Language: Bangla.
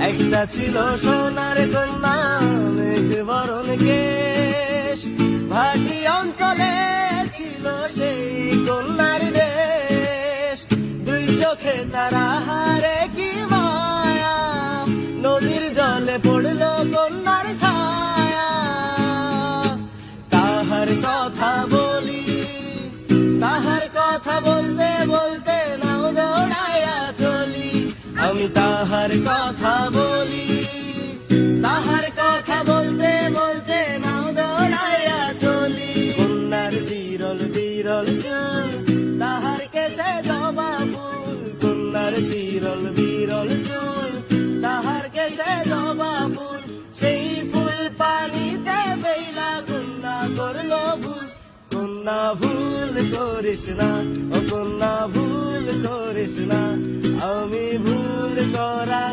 একটা ছিল সোনার কন্যা, মেঘ বরণ কেশ, ভাটি অঞ্চলে ছিল সেই কন্যার দেশ। দুই চোখে তারা হারে কি মায়া, নদীর জলে পড়লো কন্যার ছায়া। তাহার কথা বলি, তাহার কথা বলতে বলতে নাও দৌড়াইয়া চলি। আমি তাহার কথা বলি, তাহার কথা বলতে বলতে নাও দৌড়াইয়া চলি। কন্যার বিরল বিরল চুল, তাহার কেশে জবা ফুল। কন্যার বিরল বিরল চুল, তাহার কেশে জবা ফুল। সেই ফুল পানিতে বেলা কন্যা করলো ভুল। কন্যা ভুল করিস না, ও কন্যা ভুল করিস না, আমি ভুল করা